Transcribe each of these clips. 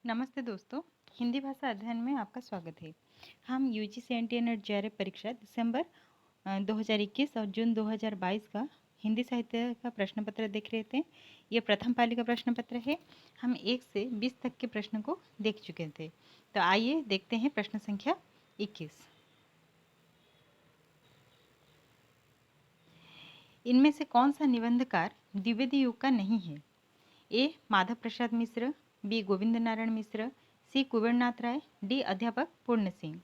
नमस्ते दोस्तों, हिंदी भाषा अध्ययन में आपका स्वागत है। हम यूजीसी एनटीए नेट जेआरएफ परीक्षा दिसंबर 2021 और जून 2022 का हिंदी साहित्य का प्रश्न पत्र देख रहे थे। ये प्रथम पाली का प्रश्न पत्र है। हम 1 से 20 तक के प्रश्न को देख चुके थे। तो आइए देखते हैं प्रश्न संख्या 21। इनमें से कौन सा निबंधकार द्विवेदी युग का नहीं है? ए माधव प्रसाद मिश्र, बी गोविंद नारायण मिश्र, सी कुबेरनाथ राय, डी अध्यापक पूर्ण सिंह।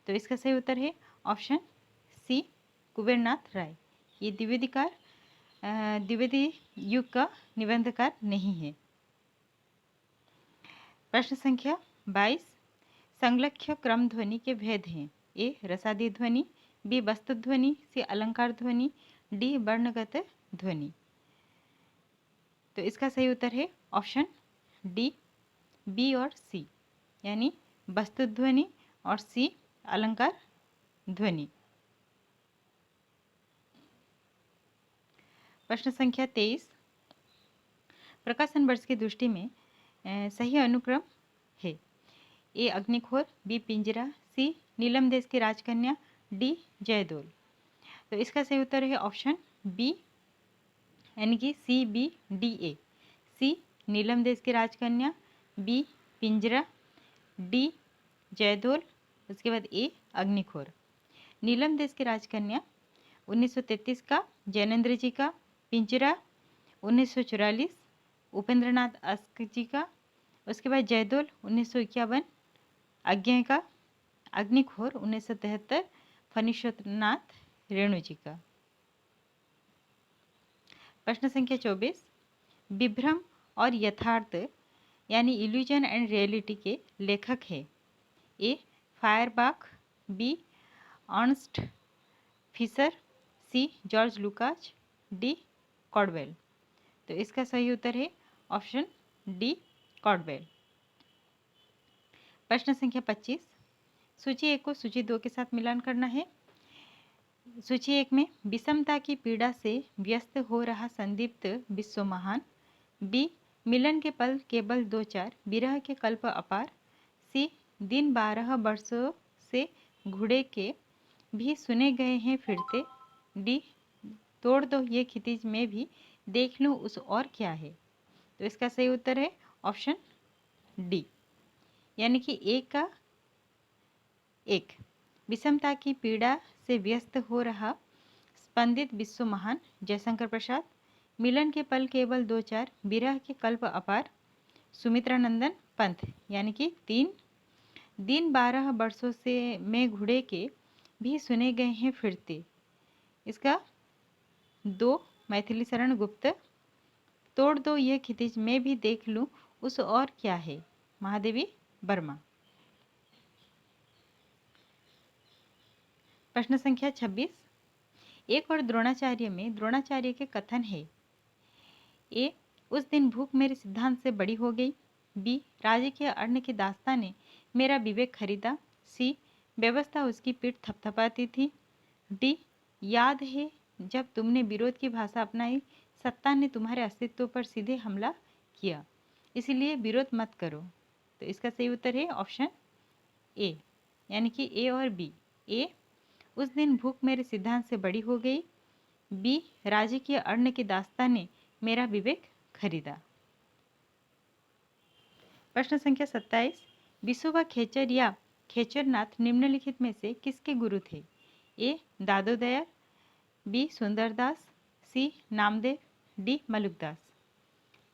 तो इसका सही उत्तर है ऑप्शन सी कुबेरनाथ राय। ये द्विवेदी युग का निबंधकार नहीं है। प्रश्न संख्या 22। संलग्न क्रम ध्वनि के भेद हैं। ए रसादी ध्वनि, बी वस्तु ध्वनि, सी अलंकार ध्वनि, डी वर्णगत ध्वनि। तो इसका सही उत्तर है ऑप्शन डी, बी और सी, यानी वस्तु ध्वनि और सी अलंकार ध्वनि। प्रश्न संख्या 23। प्रकाशन वर्ष की दृष्टि में सही अनुक्रम है। ए अग्निखोर, बी पिंजरा, सी नीलम देश की राजकन्या, डी जयदोल। तो इसका सही उत्तर है ऑप्शन बी, यानी कि सी बी डी ए। सी नीलम देश की राजकन्या, बी पिंजरा, डी जयदोल, उसके बाद ए अग्निखोर। नीलम देश की राजकन्या 1933 का जैनेन्द्र जी का, पिंजरा 1944 उपेंद्रनाथ अस्क जी का, उसके बाद जयदोल 1951 अज्ञे का, अग्निखोर 1973 फणीश्वरनाथ रेणु जी का। प्रश्न संख्या 24। विभ्रम और यथार्थ यानी इल्यूजन एंड रियलिटी के लेखक है। ए Feuerbach, B Ernst Fisher, C George लुकाच, D कॉर्डवेल। तो इसका सही उत्तर है ऑप्शन डी कॉर्डवेल। प्रश्न संख्या 25। सूची 1 को सूची 2 के साथ मिलान करना है। सूची 1 में विषमता की पीड़ा से व्यस्त हो रहा संदीप्त विश्व महान, बी मिलन के पल केवल 2-4 विरह के कल्प अपार, सी दिन 12 वर्षों से घुड़े के भी सुने गए हैं फिरते, डी तोड़ दो ये खितीज में भी देख लूं उस और क्या है। तो इसका सही उत्तर है ऑप्शन डी, यानी कि ए का 1। विषमता की पीड़ा से व्यस्त हो रहा स्पंदित विश्व महान जयशंकर प्रसाद, मिलन के पल केवल 2-4 विरह के कल्प अपार सुमित्रा नंदन पंथ, यानी कि 3 दिन 12 वर्षों से में घुड़े के भी सुने गए हैं फिरते। इसका 2 मैथिली शरण गुप्त, तोड़ दो ये खितीज में भी देख लूं उस और क्या है महादेवी वर्मा। प्रश्न संख्या 26। एक और द्रोणाचार्य में द्रोणाचार्य के कथन है। ए उस दिन भूख मेरे सिद्धांत से बड़ी हो गई, बी राजकीय अन्न की दास्ता ने मेरा विवेक खरीदा, सी व्यवस्था उसकी पीठ थपथपाती थी, डी याद है जब तुमने विरोध की भाषा अपनाई सत्ता ने तुम्हारे अस्तित्व पर सीधे हमला किया, इसलिए विरोध मत करो। तो इसका सही उत्तर है ऑप्शन ए, यानी कि ए और बी। ए उस दिन भूख मेरे सिद्धांत से बड़ी हो गई, बी राजकीय अन्न की दास्ता ने मेरा विवेक खरीदा। प्रश्न संख्या 27। विसोबा खेचर या खेचरनाथ निम्नलिखित में से किसके गुरु थे? ए दादोदयार, बी सुंदरदास, सी नामदेव, डी मलुकदास।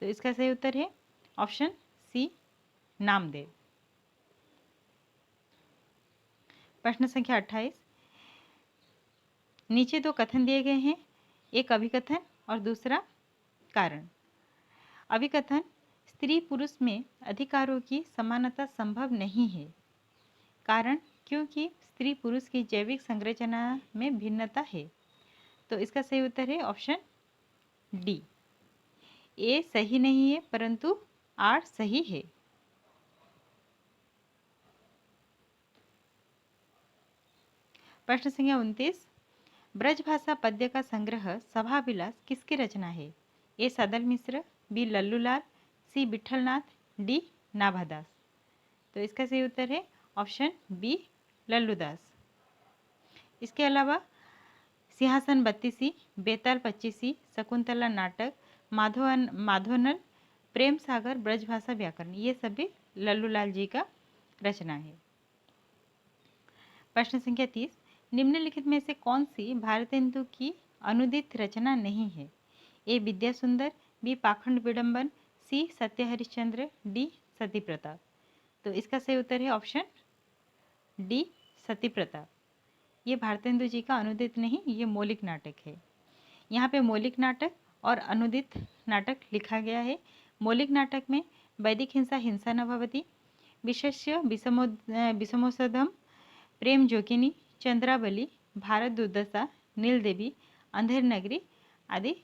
तो इसका सही उत्तर है ऑप्शन सी नामदेव। प्रश्न संख्या 28। नीचे 2 कथन दिए गए हैं, एक अभिकथन और दूसरा कारण। अभिकथन स्त्री पुरुष में अधिकारों की समानता संभव नहीं है। कारण क्योंकि स्त्री पुरुष की जैविक संरचना में भिन्नता है। तो इसका सही उत्तर है ऑप्शन डी। ए सही नहीं है परंतु आर सही है। प्रश्न संख्या 29। ब्रजभाषा पद्य का संग्रह सभाविलास किसकी रचना है? ए सदल मिश्र, बी लल्लूलाल, सी विठलनाथ, डी नाभादास। तो इसका सही उत्तर है ऑप्शन बी लल्लूदास। इसके अलावा सिंहासन बत्तीसी, बेताल पच्चीसी, शकुंतला नाटक, माधवनल, प्रेम सागर, ब्रजभाषा व्याकरण, ये सभी लल्लूलाल जी का रचना है। प्रश्न संख्या 30, निम्नलिखित में से कौन सी भारतेंदु की अनुदित रचना नहीं है? ए विद्या सुंदर, बी पाखंड विडंबन, सी सत्य हरिश्चंद्र, डी सती प्रताप। तो इसका सही उत्तर है ऑप्शन डी सती प्रताप। ये भारतेंदु जी का अनुदित नहीं, ये मौलिक नाटक है। यहाँ पे मौलिक नाटक और अनुदित नाटक लिखा गया है। मौलिक नाटक में वैदिक हिंसा हिंसा न भवति, विशस्य विषमोसधम, प्रेम जोगिनी, चंद्रावली, भारत दुर्दशा, नील देवी, अंधेर नगरी आदि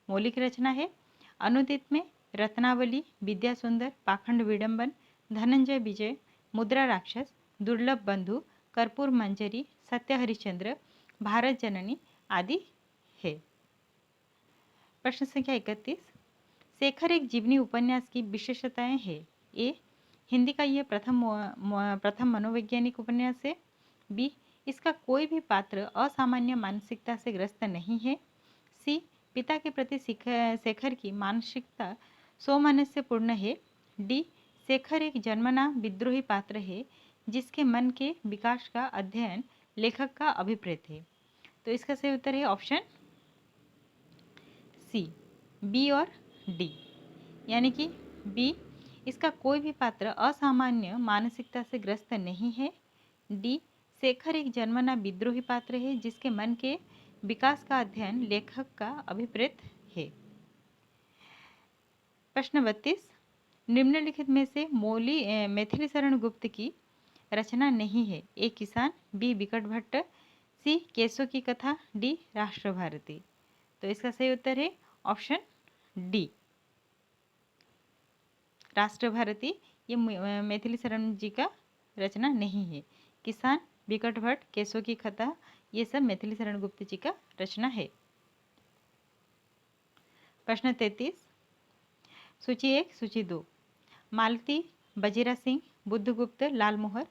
मौलिक रचना है। अनुदित में रत्नावली, विद्या सुंदर, पाखंड विडंबन, धनंजय विजय, मुद्रा राक्षस, दुर्लभ बंधु, कर्पूर मंजरी, सत्य हरिश्चंद्र, भारत जननी आदि है। प्रश्न संख्या 31, शेखर एक जीवनी उपन्यास की विशेषताएं है? ए हिंदी का यह प्रथम मनोवैज्ञानिक उपन्यास है। बी इसका कोई भी पात्र असामान्य मानसिकता से ग्रस्त नहीं है। सी पिता के प्रति शेखर की मानसिकता सौमनस्यपूर्ण है। डी शेखर एक जन्मना विद्रोही पात्र है जिसके मन के विकास का अध्ययन लेखक का अभिप्रेत है। तो इसका सही उत्तर है ऑप्शन सी, बी और डी, यानी कि बी इसका कोई भी पात्र असामान्य मानसिकता से ग्रस्त नहीं है। डी शेखर एक जन्मना विद्रोही पात्र है जिसके मन के विकास का अध्ययन लेखक का अभिप्रेत है। प्रश्न 32, निम्नलिखित में से मैथिली शरण गुप्त की रचना नहीं है? ए किसान, बी विकट भट्ट, सी केसो की कथा, डी राष्ट्र भारती। तो इसका सही उत्तर है ऑप्शन डी राष्ट्र भारती। ये मैथिली शरण जी का रचना नहीं है। किसान, विकट भट्ट, केसो की कथा ये सब मैथिली शरण गुप्त जी का रचना है। प्रश्न 33, सूची 1 सूची 2, मालती, बजीरा सिंह, बुद्धगुप्त, लालमोहर।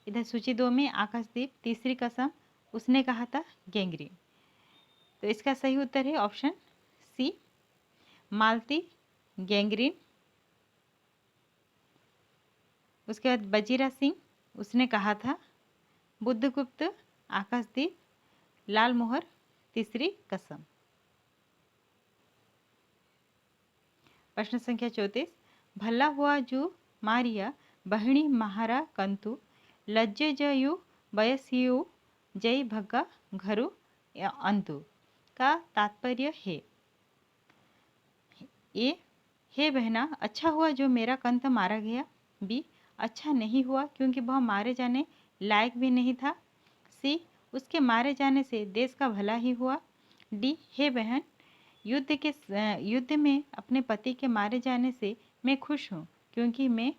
इधर सूची 2 में आकाशदीप, तीसरी कसम, उसने कहा था, गैंग्रीन। तो इसका सही उत्तर है ऑप्शन सी मालती, गैंग्रीन। उसके बाद बजीरा सिंह, उसने कहा था, बुद्धगुप्त, आकाशदीप, लालमोहर, तीसरी कसम। प्रश्न संख्या 34, भला हुआ जो मारिया बहिणी महारा कंतु, लज्जे जयु बयसियु जय भग्गा घरु अंतु का तात्पर्य है? ए हे बहना, अच्छा हुआ जो मेरा कंत मारा गया। बी अच्छा नहीं हुआ क्योंकि वह मारे जाने लायक भी नहीं था। सी उसके मारे जाने से देश का भला ही हुआ। डी हे बहन, युद्ध में अपने पति के मारे जाने से मैं खुश हूँ क्योंकि मैं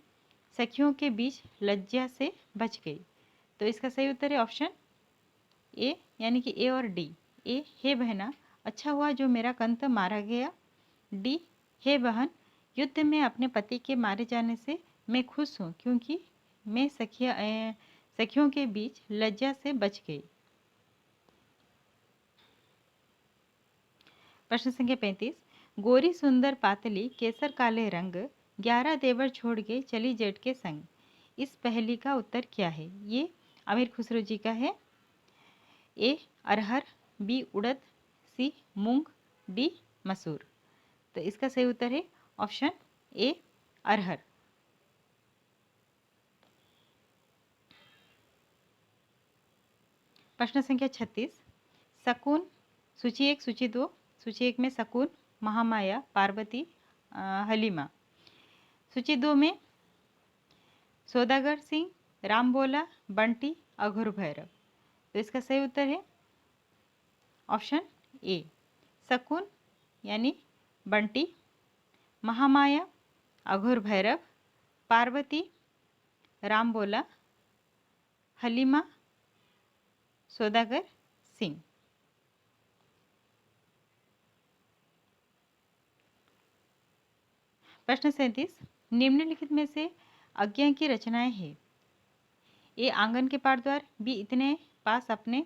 सखियों के बीच लज्जा से बच गई। तो इसका सही उत्तर है ऑप्शन ए, यानी कि ए और डी। ए हे बहना, अच्छा हुआ जो मेरा कंत मारा गया। डी हे बहन, युद्ध में अपने पति के मारे जाने से मैं खुश हूँ क्योंकि मैं सखियों के बीच लज्जा से बच गई। प्रश्न संख्या 35, गोरी सुंदर पातली केसर काले रंग, 11 देवर छोड़ के चली जेठ के संग। इस पहेली का उत्तर क्या है? ये अमीर खुसरो जी का है। ए अरहर, बी उड़द, सी मूंग, डी मसूर। तो इसका सही उत्तर है ऑप्शन ए अरहर। प्रश्न संख्या 36, शकुन, सूची 1 सूची 2, सूची 1 में शकुन, महामाया, पार्वती, हलीमा। सूची 2 में सौदागर सिंह, राम बोला, बंटी, अघोर भैरव। तो इसका सही उत्तर है ऑप्शन ए शकुन यानी बंटी, महामाया, अघोर भैरव, पार्वती, राम बोला, हलीमा, सौदागर सिंह। प्रश्न 37, निम्नलिखित में से अज्ञा की रचनाएं हैं? ए आंगन के पार द्वार, बी इतने पास अपने,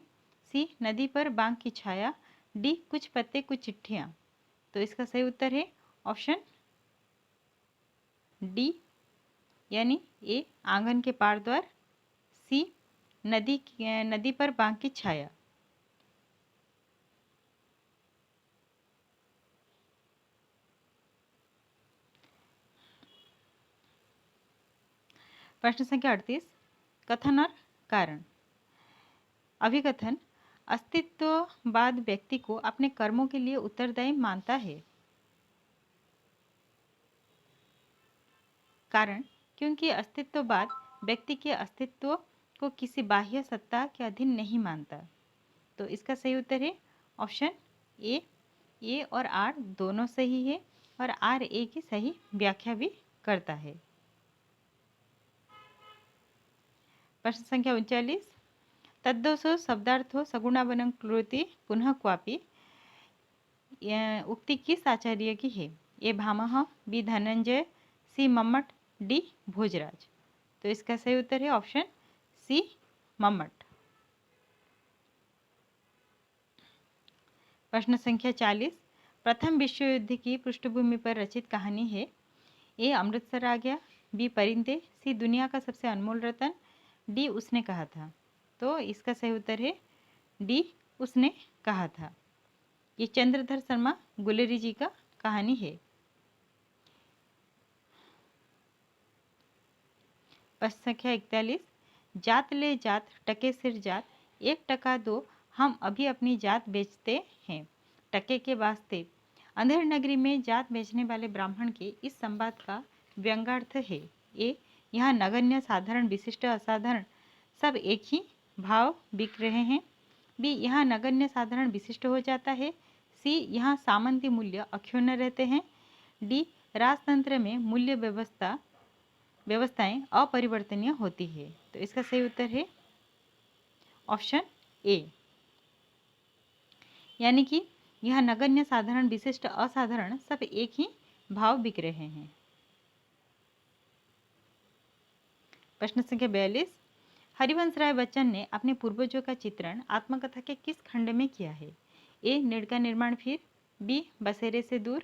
सी नदी पर बांग की छाया, डी कुछ पत्ते कुछ चिट्ठियां। तो इसका सही उत्तर है ऑप्शन डी, यानी ए आंगन के पार द्वार, सी नदी पर बांग की छाया। प्रश्न संख्या 38, कथन और कारण। अभिकथन, अस्तित्ववाद व्यक्ति को अपने कर्मों के लिए उत्तरदायी मानता है। कारण, क्योंकि अस्तित्ववाद व्यक्ति के अस्तित्व को किसी बाह्य सत्ता के अधीन नहीं मानता। तो इसका सही उत्तर है ऑप्शन ए और आर दोनों सही है और आर ए की सही व्याख्या भी करता है। प्रश्न संख्या 39, तद्दोषो शब्दार्थो सगुणावनं कृति पुनः क्वापि, उक्ति किस आचार्य की है? ए भामह, बी धनंजय, सी मम्मट, डी भोजराज। तो इसका सही उत्तर है ऑप्शन सी मम्मट। प्रश्न संख्या 40, प्रथम विश्व युद्ध की पृष्ठभूमि पर रचित कहानी है। ए अमृतसर आ गया, बी परिंदे, सी दुनिया का सबसे अनमोल रतन, डी उसने कहा था। तो इसका सही उत्तर है डी उसने कहा था। ये चंद्रधर शर्मा गुलेरी जी का कहानी है। प्रश्न संख्या 41, जात ले जात टके सिर जात, 1 टका दो हम अभी अपनी जात बेचते हैं टके के वास्ते। अंधेर नगरी में जात बेचने वाले ब्राह्मण के इस संवाद का व्यंग्यार्थ है। ए यहाँ नगण्य साधारण विशिष्ट असाधारण सब एक ही भाव बिक रहे हैं, बी यहाँ नगण्य साधारण विशिष्ट हो जाता है, सी यहाँ सामंती मूल्य अक्षुण्ण रहते हैं, डी राजतंत्र में मूल्य व्यवस्थाएं अपरिवर्तनीय होती है। तो इसका सही उत्तर है ऑप्शन ए, यानी कि यह नगण्य साधारण विशिष्ट असाधारण सब एक ही भाव बिक रहे हैं। प्रश्न संख्या 42, हरिवंश राय बच्चन ने अपने पूर्वजों का चित्रण आत्मकथा के किस खंड में किया है? ए नीड़ का निर्माण फिर, बी बसेरे से दूर,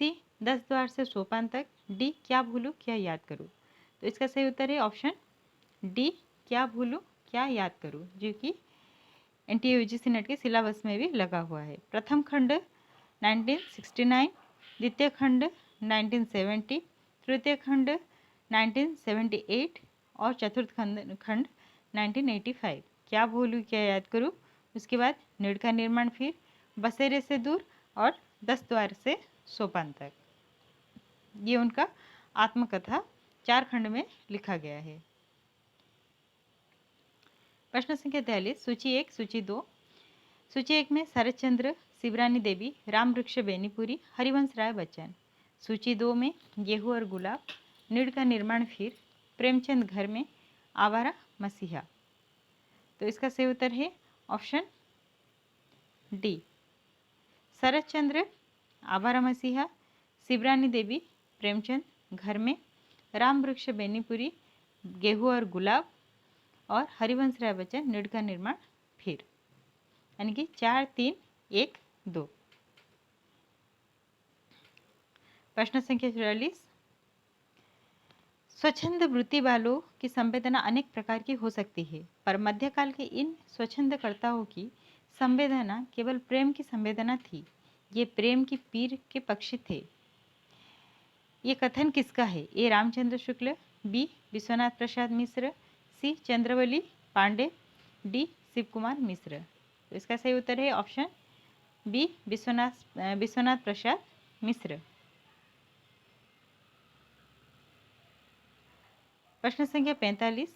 सी 10 द्वार से सोपान तक, डी क्या भूलूं क्या याद करूं। तो इसका सही उत्तर है ऑप्शन डी क्या भूलूं क्या याद करूं, जो कि एनटीए यूजीसी नेट के सिलेबस में भी लगा हुआ है। प्रथम खंड 1969, द्वितीय खंड 1970, तृतीय खंड 1978 और चतुर्थ खंड 1985। क्या भूलूं क्या याद करूं, उसके बाद नीड़ का निर्माण फिर, बसेरे से दूर और 10 द्वार से सोपान तक। ये उनका आत्मकथा 4 खंड में लिखा गया है। प्रश्न संख्या 43, सूची 1 सूची 2। सूची 1 में शरतचंद्र, शिवरानी देवी, राम वृक्ष बेनीपुरी, हरिवंश राय बच्चन। सूची 2 में गेहूं और गुलाब, नीड़ का निर्माण फिर, प्रेमचंद घर में, आवारा मसीहा। तो इसका सही उत्तर है ऑप्शन डी, शरतचंद्र, आवारा मसीहा, शिवरानी देवी, प्रेमचंद घर में, राम वृक्ष बेनीपुरी, गेहूं और गुलाब और हरिवंश राय बच्चन नीड़ का निर्माण फिर, यानी कि 4 3 1 2। प्रश्न संख्या 44, स्वच्छंद वृत्ति वालों की संवेदना अनेक प्रकार की हो सकती है, पर मध्यकाल के इन स्वच्छंदकर्ताओं की संवेदना केवल प्रेम की संवेदना थी। ये प्रेम की पीर के पक्षी थे। ये कथन किसका है? ए रामचंद्र शुक्ल, बी विश्वनाथ प्रसाद मिश्र, सी चंद्रवली पांडे, डी शिव कुमार मिश्र। तो इसका सही उत्तर है ऑप्शन बी विश्वनाथ प्रसाद मिश्र। प्रश्न संख्या 45,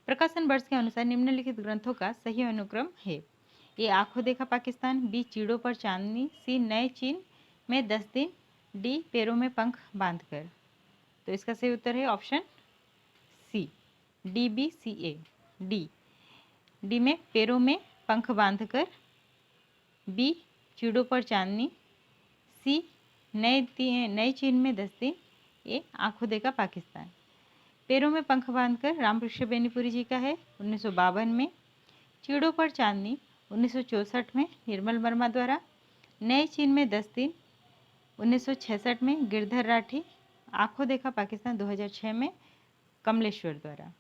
प्रकाशन वर्ष के अनुसार निम्नलिखित ग्रंथों का सही अनुक्रम है। ए आंखों देखा पाकिस्तान, बी चीड़ों पर चांदनी, सी नए चीन में 10 दिन, डी पैरों में पंख बांधकर। तो इसका सही उत्तर है option C D B C A, D में पैरों में पंख बांधकर, बी चीड़ों पर चांदनी, सी नए चीन में 10 दिन, ए आंखों देखा पाकिस्तान। पैरों में पंख बांधकर रामकृष्ण बेनीपुरी जी का है 1952 में। चीड़ों पर चांदनी 1964 में निर्मल वर्मा द्वारा। नए चीन में 10 दिन 1966 में गिरधर राठी। आंखों देखा पाकिस्तान 2006 में कमलेश्वर द्वारा।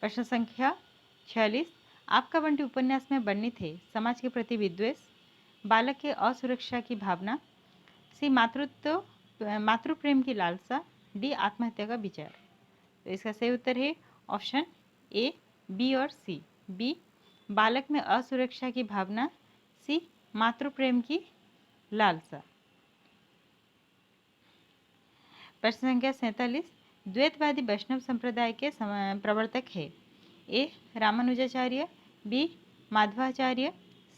प्रश्न संख्या 46, आपका बंटी उपन्यास में वर्णित है समाज के प्रति विद्वेष, बालक के असुरक्षा की भावना, सी मातृ प्रेम की लालसा, डी आत्महत्या का विचार। तो इसका सही उत्तर है ऑप्शन ए, बी और सी। बी बालक में असुरक्षा की भावना, सी मातृ प्रेम की लालसा। प्रश्न संख्या 47, द्वैतवादी वैष्णव संप्रदाय के प्रवर्तक है ए रामानुजाचार्य, बी माधवाचार्य,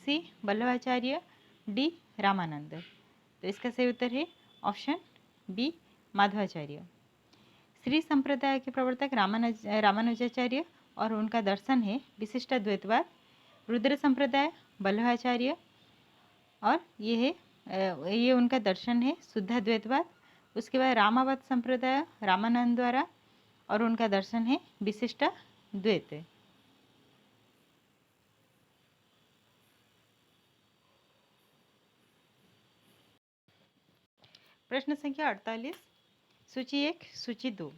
सी वल्लभाचार्य, डी रामानंद। तो इसका सही उत्तर है ऑप्शन बी माधवाचार्य। श्री संप्रदाय के प्रवर्तक रामानुजाचार्य और उनका दर्शन है विशिष्टाद्वैतवाद। रुद्र संप्रदाय वल्लभाचार्य और ये उनका दर्शन है शुद्धाद्वैतवाद। उसके बाद रामावत संप्रदाय रामानंद द्वारा और उनका दर्शन है विशिष्टाद्वैत। प्रश्न संख्या 48, सूची 1 सूची 2,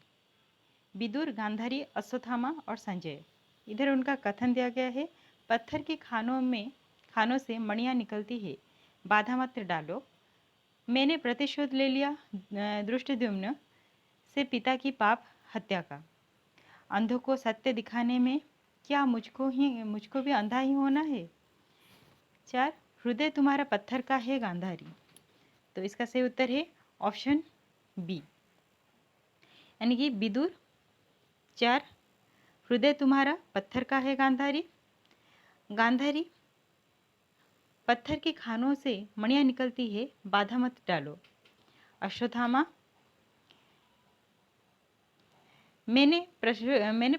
विदुर, गांधारी, अश्वत्थामा और संजय। इधर उनका कथन दिया गया है, पत्थर की खानों से मणियाँ निकलती है, बाधा मत डालो। मैंने प्रतिशोध ले लिया दृष्टद्युम्न से पिता की पाप हत्या का। अंधों को सत्य दिखाने में क्या मुझको भी अंधा ही होना है। 4, हृदय तुम्हारा पत्थर का है गांधारी। तो इसका सही उत्तर है ऑप्शन बी, यानी कि विदुर 4, हृदय तुम्हारा पत्थर का है गांधारी। गांधारी, पत्थर की खानों से मणियाँ निकलती है, बाधा मत डालो। अश्वत्थामा, मैंने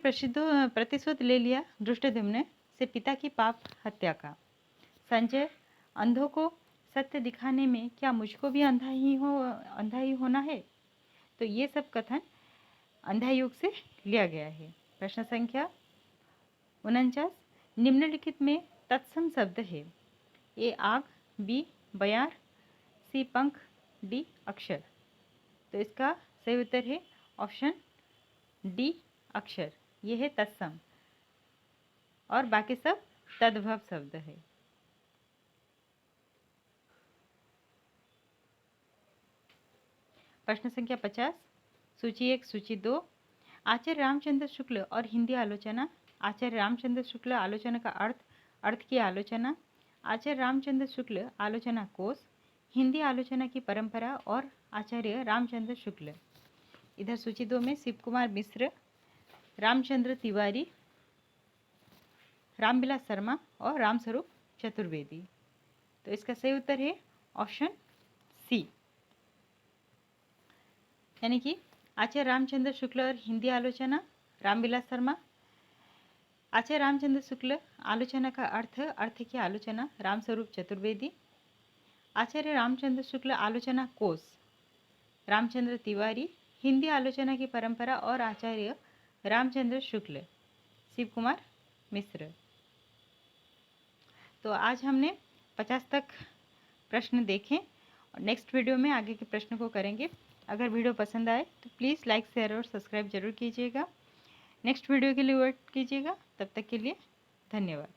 प्रतिशोध ले लिया दृष्टद्युम्न से पिता की पाप हत्या का। संजय, अंधों को सत्य दिखाने में क्या मुझको भी अंधा ही होना है। तो ये सब कथन अंधा युग से लिया गया है। प्रश्न संख्या 49, निम्नलिखित में तत्सम शब्द है ए आग, बी बयार, सी पंख, डी अक्षर। तो इसका सही उत्तर है ऑप्शन डी अक्षर। यह है तत्सम और बाकी सब तद्भव शब्द है। प्रश्न संख्या 50, सूची 1 सूची 2, आचार्य रामचंद्र शुक्ल और हिंदी आलोचना। आचार्य रामचंद्र शुक्ल आलोचना का अर्थ की आलोचना। आचार्य रामचंद्र शुक्ल आलोचना कोश, हिंदी आलोचना की परंपरा और आचार्य रामचंद्र शुक्ल। इधर सूची 2 में शिव कुमार मिश्र, रामचंद्र तिवारी, रामविलास शर्मा और रामस्वरूप चतुर्वेदी। तो इसका सही उत्तर है ऑप्शन सी, यानी कि आचार्य रामचंद्र शुक्ल और हिंदी आलोचना रामविलास शर्मा। आचार्य रामचंद्र शुक्ल आलोचना का अर्थ की आलोचना रामस्वरूप चतुर्वेदी। आचार्य रामचंद्र शुक्ल आलोचना कोश रामचंद्र तिवारी, हिंदी आलोचना की परंपरा और आचार्य रामचंद्र शुक्ल शिव कुमार मिश्र। तो आज हमने 50 तक प्रश्न देखे और नेक्स्ट वीडियो में आगे के प्रश्न को करेंगे। अगर वीडियो पसंद आए तो प्लीज़ लाइक शेयर और सब्सक्राइब जरूर कीजिएगा। नेक्स्ट वीडियो के लिए वेट कीजिएगा। तब तक के लिए धन्यवाद।